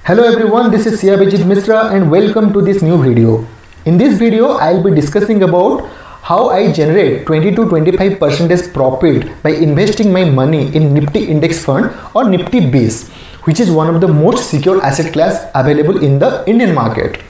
Hello everyone, this is Abhijit Misra and welcome to this new video. In this video, I'll be discussing about how I generate 20 to 25% profit by investing my money in Nifty index fund or Nifty base, which is one of the most secure asset class available in the Indian market.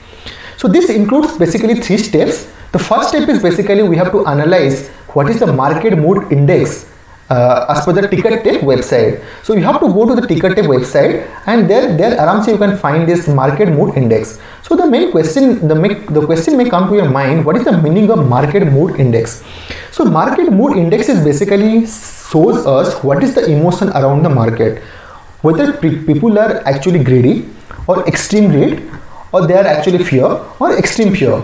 So this includes basically 3 steps. The first step is basically we have to analyze what is the market mood index as per the Ticker Tape website. So you have to go to the Ticker Tape website and there around you can find this market mood index. So the main question, the question may come to your mind, what is the meaning of market mood index? So market mood index is basically shows us what is the emotion around the market, whether people are actually greedy or extreme greed, or they are actually fear or extreme fear.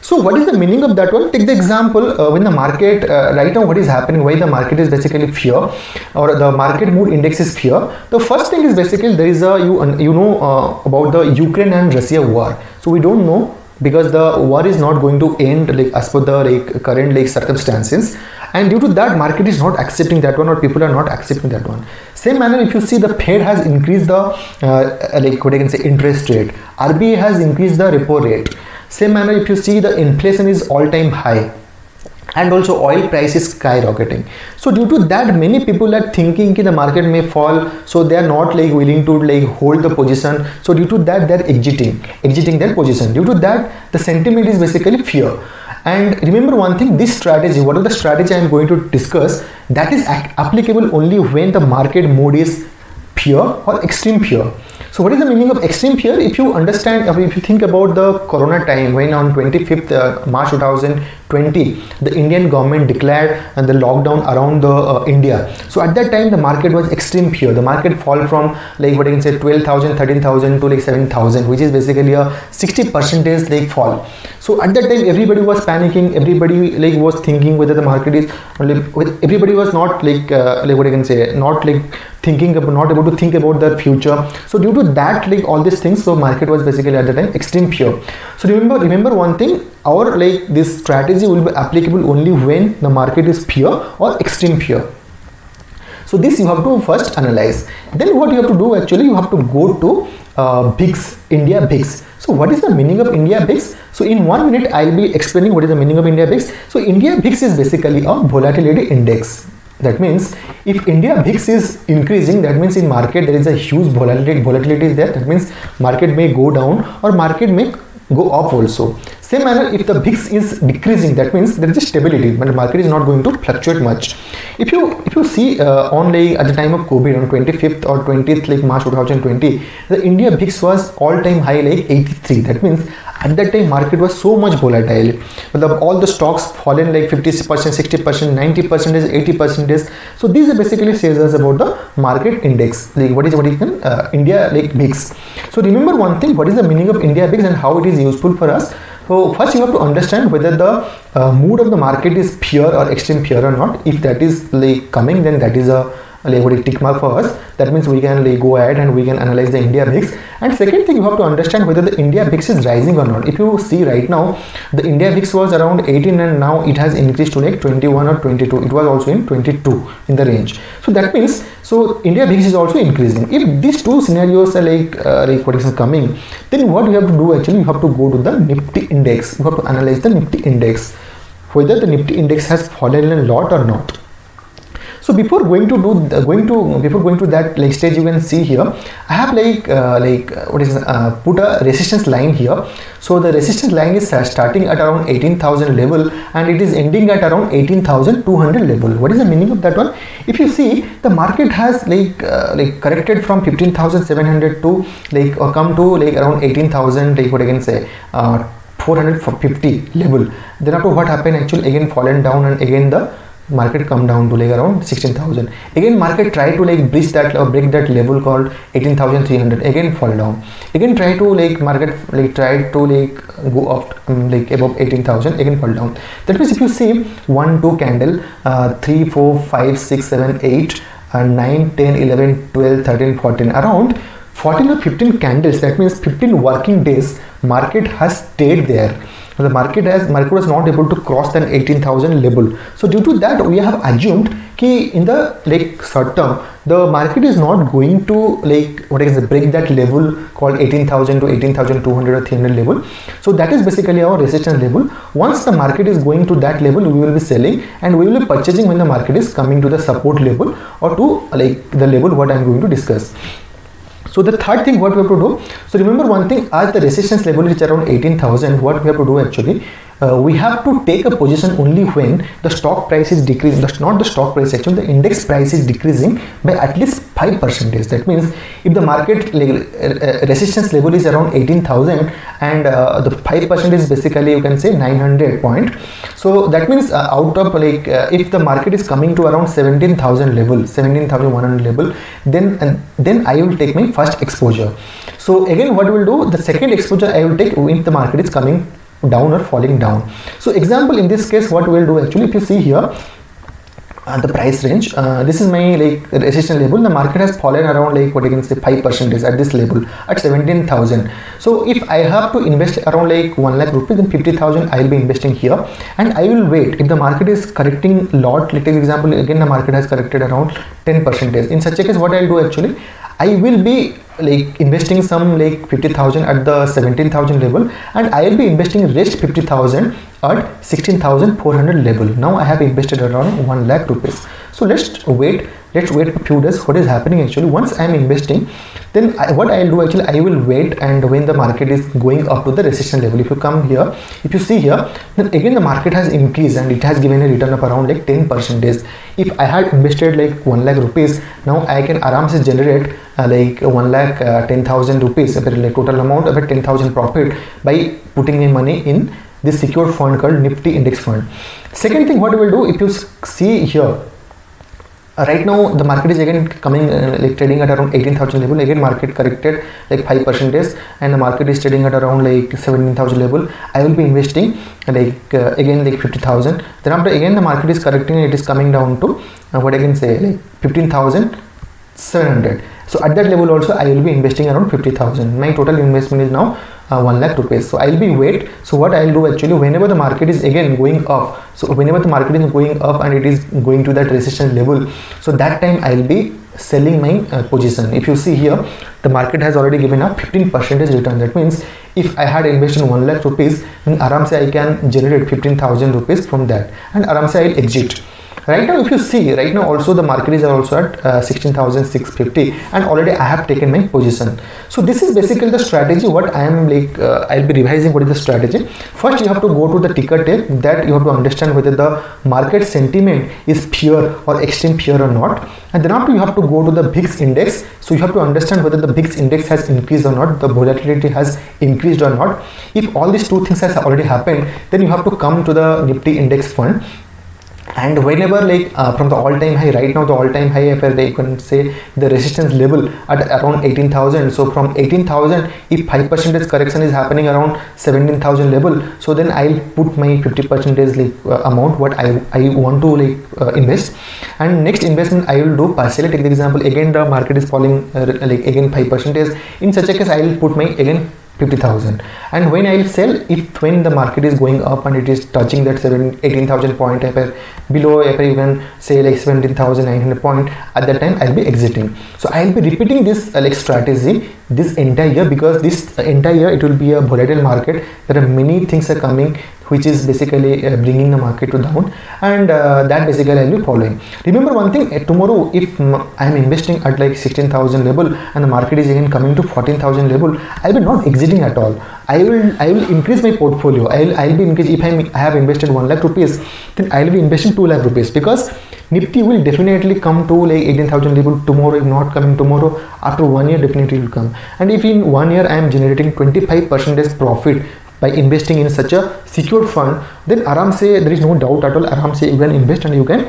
So what is the meaning of that one? Take the example when the market right now, what is happening, why the market is basically fear or the market mood index is fear. The first thing is basically there is a you know about the Ukraine and Russia war. So we don't know because the war is not going to end like as per the current circumstances, and due to that market is not accepting that one, or people are not accepting that one. Same manner, if you see, the Fed has increased the what I can say interest rate, RBI has increased the repo rate. Same manner, if you see, the inflation is all-time high, and also oil price is skyrocketing. So due to that, many people are thinking that the market may fall, so they are not willing to hold the position. So due to that, they are exiting their position. Due to that, the sentiment is basically fear. And remember one thing, this strategy, what are the strategy I am going to discuss, that is applicable only when the market mood is fear or extreme fear. So what is the meaning of extreme fear? If you understand, if you think about the corona time, when on 25th March 2020, the Indian government declared the lockdown around the India. So at that time, the market was extreme fear. The market fall from what I can say 12,000, 13,000 to 7,000, which is basically a 60% fall. So at that time, everybody was panicking. Everybody was thinking whether the market is. Everybody was not what I can say, not thinking about, not able to think about the future. So due to that, all these things, so market was basically at the time extreme fear. So remember one thing, our this strategy will be applicable only when the market is fear or extreme fear. So this you have to first analyze. Then what you have to do, actually you have to go to VIX, India VIX. So what is the meaning of India VIX? So in 1 minute I'll be explaining what is the meaning of India VIX. So India VIX is basically a volatility index. That means if India VIX is increasing, that means in market there is a huge volatility is there. That means market may go down or market may go up also. Same manner, if the VIX is decreasing, that means there is a stability, but the market is not going to fluctuate much. If you see on at the time of COVID on 25th or 20th March 2020, the India VIX was all-time high 83. That means at that time market was so much volatile. All the stocks fallen 50%, 60%, 90%, 80%. So these basically says us about the market index. What is India VIX. So remember one thing, what is the meaning of India VIX and how it is useful for us. So first you have to understand whether the mood of the market is fear or extreme fear or not. If that is coming, then that is a tick mark for us. That means we can go ahead and we can analyze the India VIX. And second thing, you have to understand whether the India VIX is rising or not. If you see right now, the India VIX was around 18 and now it has increased to 21 or 22. It was also in 22 in the range. So that means, so India VIX is also increasing. If these two scenarios are what is coming, then what you have to do, actually you have to go to the Nifty index. You have to analyze the Nifty index, whether the Nifty index has fallen a lot or not. So before going to that stage, you can see here I have put a resistance line here. So the resistance line is starting at around 18,000 level and it is ending at around 18,200 level. What is the meaning of that one? If you see, the market has corrected from 15,700 to or come to around 18,000 what I can say 450 level. Then after what happened, actually again fallen down and again the market come down to around 16,000. Again market try to bridge that or break that level called 18,300. Again fall down. Again try to market try to go up above 18,000. Again fall down. That means if you see 1 2 candle 3 4 5 6 7 8 9 10 11 12 13 14 around 14 or 15 candles, that means 15 working days market has stayed there. the market was not able to cross that 18,000 level. So due to that, we have assumed कि in the like short term the market is not going to like break that level called 18,000 to 18,200 or 300 level. So that is basically our resistance level. Once the market is going to that level, we will be selling and we will be purchasing when the market is coming to the support level or to like the level what I am going to discuss. So the third thing what we have to do, so remember one thing, as the resistance level is around 18,000, what we have to do actually, we have to take a position only when the stock price is decreasing. That's not the stock price, actually the index price is decreasing by at least 5%. That means if the market resistance level is around 18,000 and the 5% is basically you can say 900 point. So that means out of like if the market is coming to around 17,000 level, 17,100 level, then I will take my first exposure. So again what we will do, the second exposure I will take if the market is coming down or falling down. So example, in this case what we will do actually, if you see here the price range, this is my like resistance level. The market has fallen around like what you can say 5% at this level at 17,000. So if I have to invest around like 1 lakh rupees, then 50,000 I will be investing here and I will wait. If the market is correcting lot, let's take example, again the market has corrected around 10%. In such a case what I will do actually, I will be like investing some like 50,000 at the 17,000 level and I will be investing rest 50,000 at 16,400 level. Now I have invested around 1 lakh rupees. So let's wait a few days what is happening actually. Once I am investing, then what I will do actually, I will wait, and when the market is going up to the resistance level, if you come here, if you see here, then again the market has increased and it has given a return of around like 10%. If I had invested like 1 lakh rupees, now I can aramse generate like 1 lakh 10,000 rupees, like total amount of 10,000 profit by putting my money in this secure fund called Nifty index fund. Second thing what we will do, if you see here, right now the market is again coming like trading at around 18,000 level. Again market corrected like 5% and the market is trading at around like 17,000 level. I will be investing like again like 50,000. Then after again the market is correcting, it is coming down to what I can say like 15,700. So at that level also I will be investing around 50,000. My total investment is now 1 lakh rupees. So I will be wait. So what I will do actually, whenever the market is again going up, so whenever the market is going up and it is going to that resistance level, so that time I will be selling my position. If you see here, the market has already given a 15% return. That means if I had invested 1 lakh rupees, then aram se I can generate 15,000 rupees from that, and aram se I will exit. Right now if you see, right now also the market is also at 16,650 and already I have taken my position. So this is basically the strategy what I am like I'll be revising what is the strategy. First you have to go to the ticker tape, that you have to understand whether the market sentiment is fear or extreme fear or not, and then after you have to go to the VIX index. So you have to understand whether the VIX index has increased or not, the volatility has increased or not. If all these two things has already happened, then you have to come to the Nifty index fund. And whenever like from the all-time high, right now the all-time high, if they can say the resistance level at around 18,000. So from 18,000, if 5% correction is happening around 17,000 level, so then I'll put my 50% like amount what I want to like invest. And next investment I will do partially. Take the example, again the market is falling like again 5%. In such a case I will put my again 50,000, and when I will sell, if when the market is going up and it is touching that 18,000 point below, you can say like 17,900 point, at that time I'll be exiting. So I'll be repeating this like strategy this entire year, because this entire year it will be a volatile market. There are many things are coming which is basically bringing the market to down, and that basically I'll be following. Remember one thing, tomorrow if I am investing at like 16,000 level and the market is again coming to 14,000 level, I will not exiting at all. I will increase my portfolio. I'll be increasing. If I have invested 1 lakh rupees, then I'll be investing 2 lakh rupees, because Nifty will definitely come to like 18,000 level tomorrow. If not coming tomorrow, after 1 year definitely will come. And if in 1 year I am generating 25% profit by investing in such a secured fund, then aram se there is no doubt at all, aram se you can invest and you can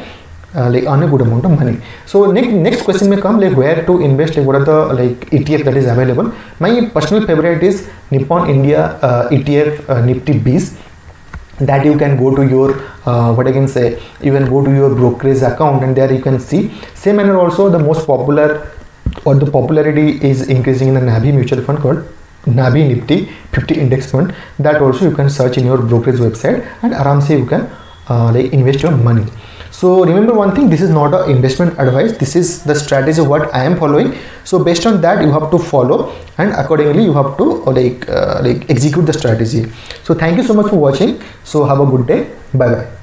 like earn a good amount of money. So next question may come like where to invest, like what are the like ETF that is available. My personal favorite is Nippon India ETF Nifty Bees, that you can go to your what I can say, you can go to your brokerage account and there you can see. Same manner also the most popular or the popularity is increasing in the Navi mutual fund called Nabi Nifty 50 index fund. That also you can search in your brokerage website and aram se you can like invest your money. So remember one thing, this is not a investment advice, this is the strategy what I am following. So based on that you have to follow and accordingly you have to like execute the strategy. So thank you so much for watching. So have a good day. Bye bye.